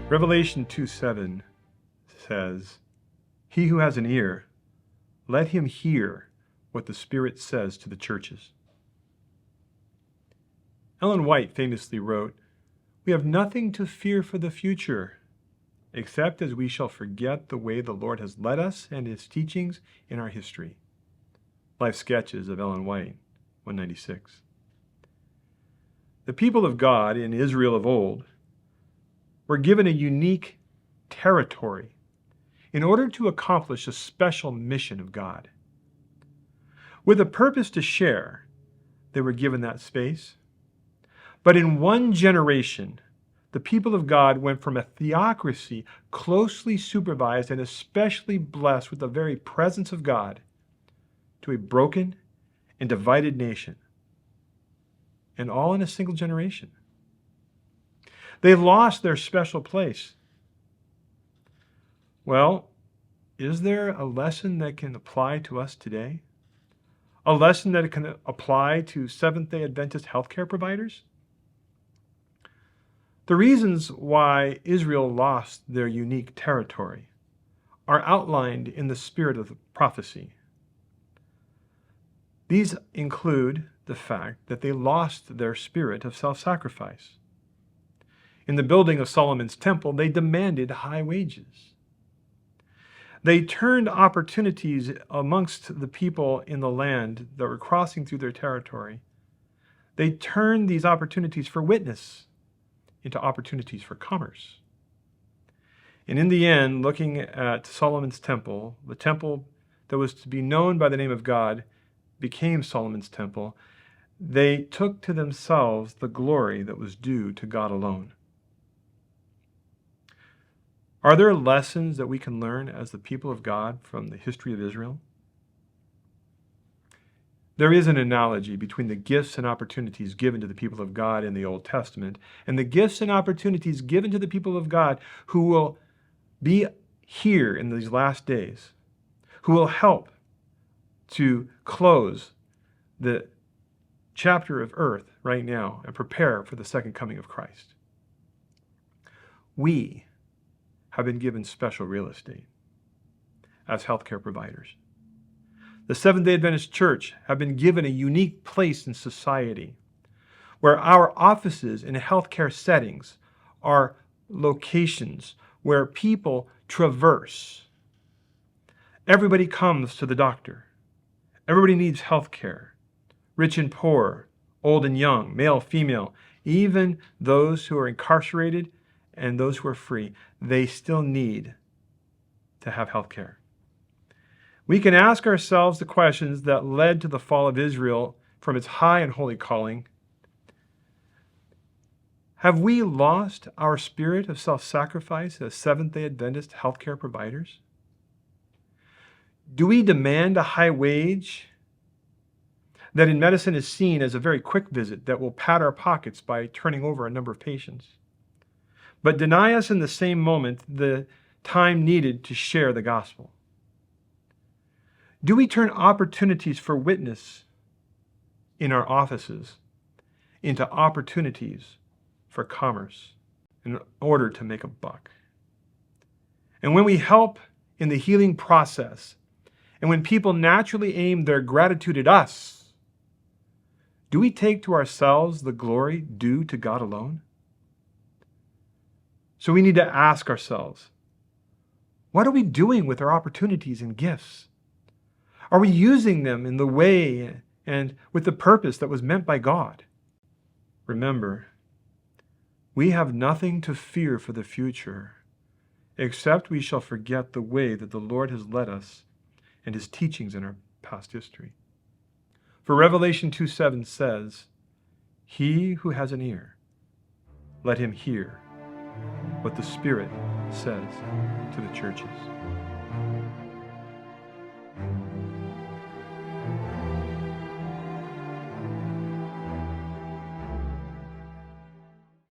Revelation 2:7 says, "He who has an ear, let him hear what the Spirit says to the churches." Ellen White famously wrote, "We have nothing to fear for the future, except as we shall forget the way the Lord has led us and his teachings in our history." Life Sketches of Ellen White, 196. The people of God in Israel of old were given a unique territory in order to accomplish a special mission of God. With a purpose to share, they were given that space. But in one generation, the people of God went from a theocracy closely supervised and especially blessed with the very presence of God to a broken and divided nation, and all in a single generation. They lost their special place. Well, is there a lesson that can apply to us today? A lesson that can apply to Seventh-day Adventist healthcare providers? The reasons why Israel lost their unique territory are outlined in the spirit of the prophecy. These include the fact that they lost their spirit of self-sacrifice. In the building of Solomon's temple, they demanded high wages. They turned opportunities amongst the people in the land that were crossing through their territory. They turned these opportunities for witness into opportunities for commerce. And in the end, looking at Solomon's temple, the temple that was to be known by the name of God became Solomon's temple. They took to themselves the glory that was due to God alone. Are there lessons that we can learn as the people of God from the history of Israel? There is an analogy between the gifts and opportunities given to the people of God in the Old Testament and the gifts and opportunities given to the people of God who will be here in these last days, who will help to close the chapter of earth right now and prepare for the second coming of Christ. We have been given special real estate as healthcare providers. The Seventh-day Adventist Church have been given a unique place in society where our offices in healthcare settings are locations where people traverse. Everybody comes to the doctor. Everybody needs healthcare. Rich and poor, old and young, male, female, even those who are incarcerated and those who are free, they still need to have health care. We can ask ourselves the questions that led to the fall of Israel from its high and holy calling. Have we lost our spirit of self-sacrifice as Seventh-day Adventist healthcare providers? Do we demand a high wage that in medicine is seen as a very quick visit that will pad our pockets by turning over a number of patients, but deny us in the same moment the time needed to share the gospel? Do we turn opportunities for witness in our offices into opportunities for commerce in order to make a buck? And when we help in the healing process, and when people naturally aim their gratitude at us, do we take to ourselves the glory due to God alone? So we need to ask ourselves, what are we doing with our opportunities and gifts? Are we using them in the way and with the purpose that was meant by God? Remember, we have nothing to fear for the future, except we shall forget the way that the Lord has led us and his teachings in our past history. For Revelation 2:7 says, "He who has an ear, let him hear what the Spirit says to the churches."